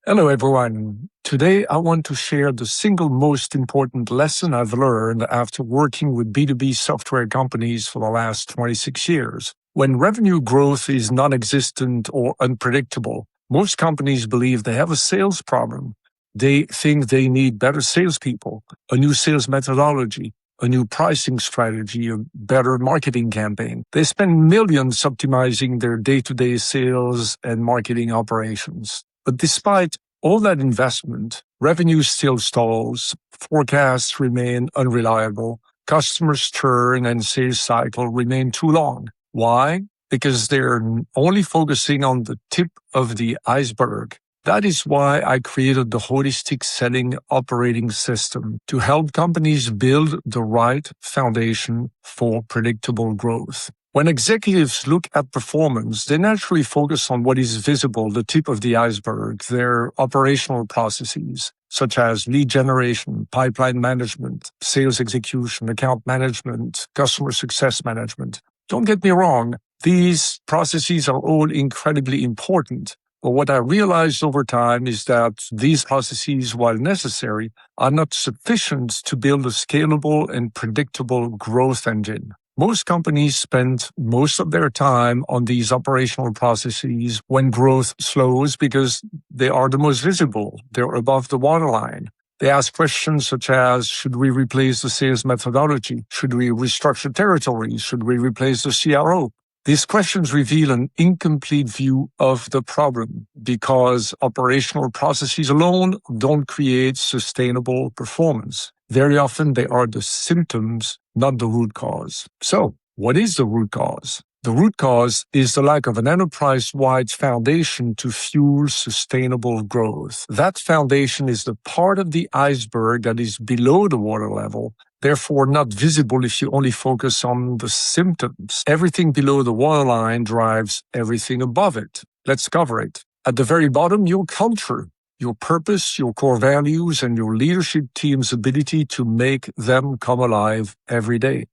Hello, everyone. Today, I want to share the single most important lesson I've learned after working with B2B software companies for the last 26 years. When revenue growth is non-existent or unpredictable, most companies believe they have a sales problem. They think they need better salespeople, a new sales methodology, a new pricing strategy, a better marketing campaign. They spend millions optimizing their day-to-day sales and marketing operations. But despite all that investment, revenue still stalls, forecasts remain unreliable, customers churn, and sales cycle remain too long. Why? Because they're only focusing on the tip of the iceberg. That is why I created the holistic selling operating system to help companies build the right foundation for predictable growth. When executives look at performance, they naturally focus on what is visible, the tip of the iceberg, their operational processes, such as lead generation, pipeline management, sales execution, account management, customer success management. Don't get me wrong, these processes are all incredibly important. But what I realized over time is that these processes, while necessary, are not sufficient to build a scalable and predictable growth engine. Most companies spend most of their time on these operational processes when growth slows because they are the most visible. They're above the waterline. They ask questions such as, should we replace the sales methodology? Should we restructure territories? Should we replace the CRO? These questions reveal an incomplete view of the problem because operational processes alone don't create sustainable performance. Very often, they are the symptoms, not the root cause. So, what is the root cause? The root cause is the lack of an enterprise-wide foundation to fuel sustainable growth. That foundation is the part of the iceberg that is below the water level, therefore not visible if you only focus on the symptoms. Everything below the waterline drives everything above it. Let's cover it. At the very bottom, your culture, your purpose, your core values, and your leadership team's ability to make them come alive every day.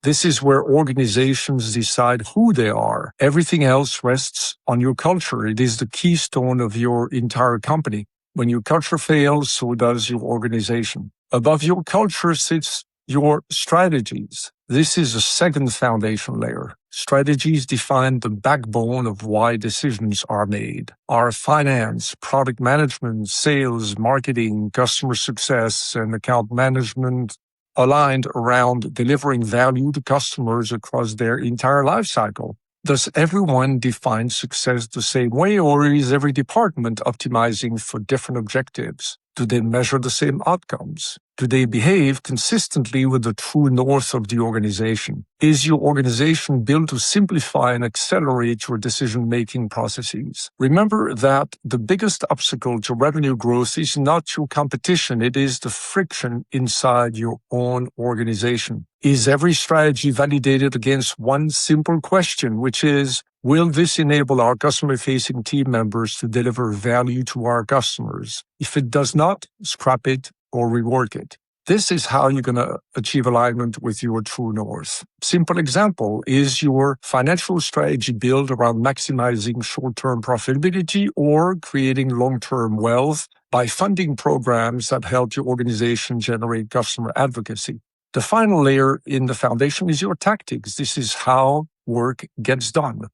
This is where organizations decide who they are. Everything else rests on your culture. It is the keystone of your entire company. When your culture fails, so does your organization. Above your culture sits your strategies. This is a second foundation layer. Strategies define the backbone of why decisions are made. Our finance, product management, sales, marketing, customer success, and account management aligned around delivering value to customers across their entire life cycle. Does everyone define success the same way, or is every department optimizing for different objectives? Do they measure the same outcomes? Do they behave consistently with the true north of the organization? Is your organization built to simplify and accelerate your decision-making processes? Remember that the biggest obstacle to revenue growth is not your competition, it is the friction inside your own organization. Is every strategy validated against one simple question, which is, will this enable our customer-facing team members to deliver value to our customers? If it does not, scrap it or rework it. This is how you're going to achieve alignment with your true north. Simple example, is your financial strategy built around maximizing short-term profitability or creating long-term wealth by funding programs that help your organization generate customer advocacy? The final layer in the foundation is your tactics. This is how work gets done.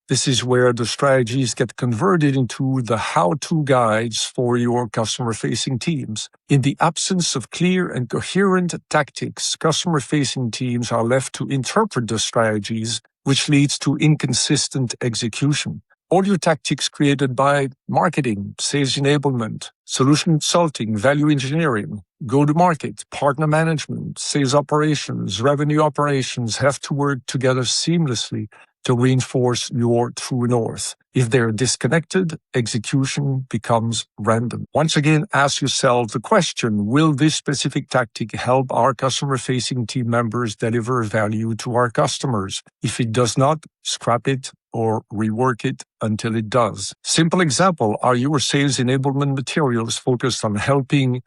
This is where the strategies get converted into the how-to guides for your customer-facing teams. In the absence of clear and coherent tactics, customer-facing teams are left to interpret the strategies, which leads to inconsistent execution. All your tactics created by marketing, sales enablement, solution consulting, value engineering, go-to-market, partner management, sales operations, revenue operations have to work together seamlessly to reinforce your true north. If they're disconnected, execution becomes random. Once again, ask yourself the question, will this specific tactic help our customer-facing team members deliver value to our customers? If it does not, scrap it or rework it until it does. Simple example, are your sales enablement materials focused on helping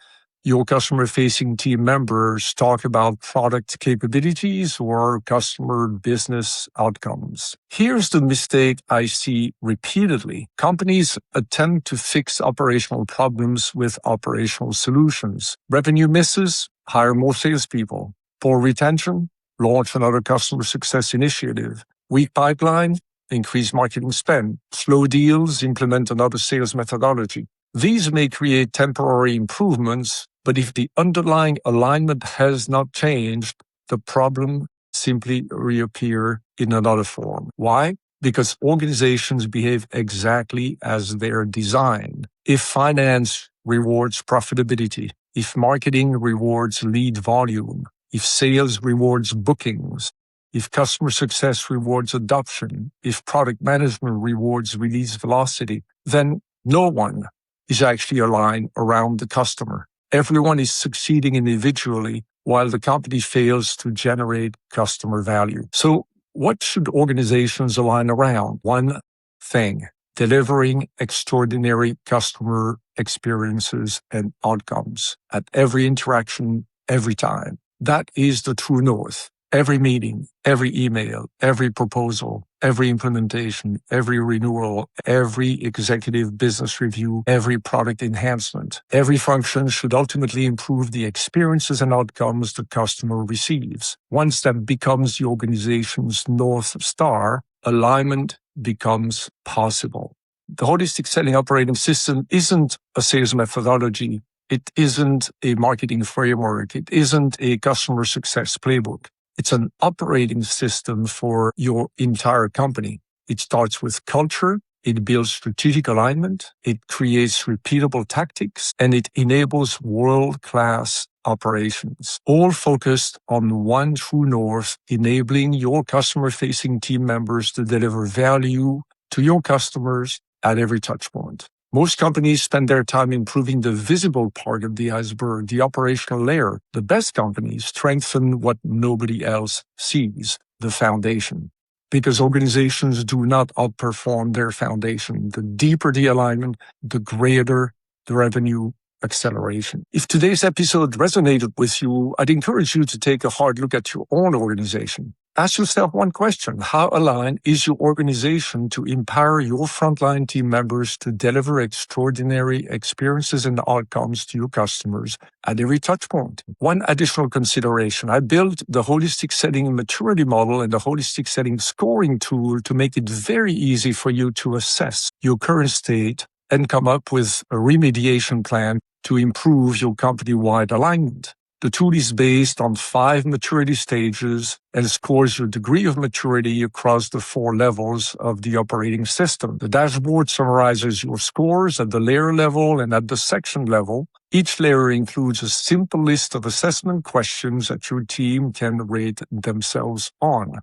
your customer-facing team members talk about product capabilities or customer business outcomes. Here's the mistake I see repeatedly. Companies attempt to fix operational problems with operational solutions. Revenue misses, hire more salespeople. Poor retention, launch another customer success initiative. Weak pipeline, increase marketing spend. Slow deals, implement another sales methodology. These may create temporary improvements, but if the underlying alignment has not changed, the problem simply reappear in another form. Why? Because organizations behave exactly as they're designed. If finance rewards profitability, if marketing rewards lead volume, if sales rewards bookings, if customer success rewards adoption, if product management rewards release velocity, then no one is actually aligned around the customer. Everyone is succeeding individually while the company fails to generate customer value. So what should organizations align around? One thing, delivering extraordinary customer experiences and outcomes at every interaction, every time. That is the true north. Every meeting, every email, every proposal, every implementation, every renewal, every executive business review, every product enhancement, every function should ultimately improve the experiences and outcomes the customer receives. Once that becomes the organization's North Star, alignment becomes possible. The holistic selling operating system isn't a sales methodology. It isn't a marketing framework. It isn't a customer success playbook. It's an operating system for your entire company. It starts with culture, it builds strategic alignment, it creates repeatable tactics, and it enables world-class operations, all focused on one true north, enabling your customer-facing team members to deliver value to your customers at every touchpoint. Most companies spend their time improving the visible part of the iceberg, the operational layer. The best companies strengthen what nobody else sees, the foundation. Because organizations do not outperform their foundation. The deeper the alignment, the greater the revenue acceleration. If today's episode resonated with you, I'd encourage you to take a hard look at your own organization. Ask yourself one question. How aligned is your organization to empower your frontline team members to deliver extraordinary experiences and outcomes to your customers at every touchpoint? One additional consideration. I built the holistic selling maturity model and the holistic selling scoring tool to make it very easy for you to assess your current state and come up with a remediation plan to improve your company-wide alignment. The tool is based on 5 maturity stages and scores your degree of maturity across the 4 levels of the operating system. The dashboard summarizes your scores at the layer level and at the section level. Each layer includes a simple list of assessment questions that your team can rate themselves on.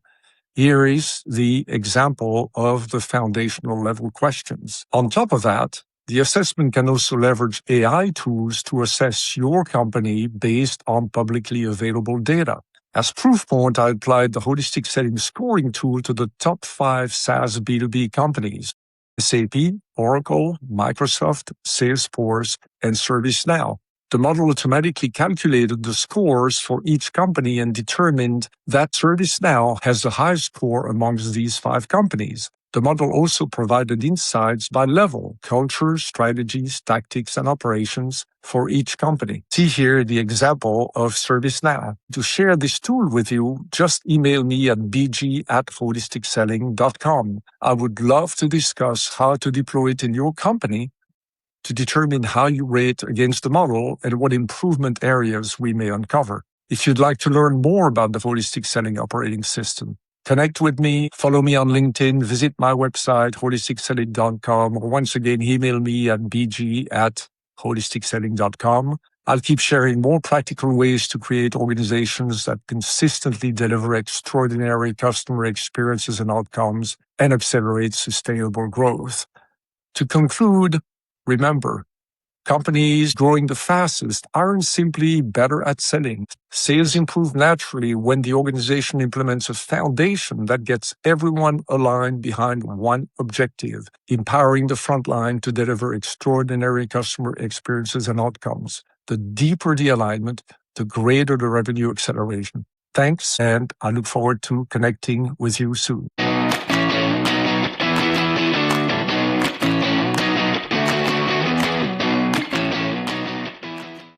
Here is the example of the foundational level questions. On top of that, the assessment can also leverage AI tools to assess your company based on publicly available data. As proof point, I applied the holistic selling scoring tool to the top 5 SaaS B2B companies: SAP, Oracle, Microsoft, Salesforce, and ServiceNow. The model automatically calculated the scores for each company and determined that ServiceNow has the highest score amongst these 5 companies. The model also provided insights by level, culture, strategies, tactics, and operations for each company. See here the example of ServiceNow. To share this tool with you, just email me at bg@holisticselling.com. I would love to discuss how to deploy it in your company to determine how you rate against the model and what improvement areas we may uncover. If you'd like to learn more about the holistic selling operating system, connect with me, follow me on LinkedIn, visit my website, holisticselling.com, or once again, email me at bg@holisticselling.com. I'll keep sharing more practical ways to create organizations that consistently deliver extraordinary customer experiences and outcomes and accelerate sustainable growth. To conclude, remember, companies growing the fastest aren't simply better at selling. Sales improve naturally when the organization implements a foundation that gets everyone aligned behind one objective, empowering the frontline to deliver extraordinary customer experiences and outcomes. the deeper the alignment, the greater the revenue acceleration. Thanks, and I look forward to connecting with you soon.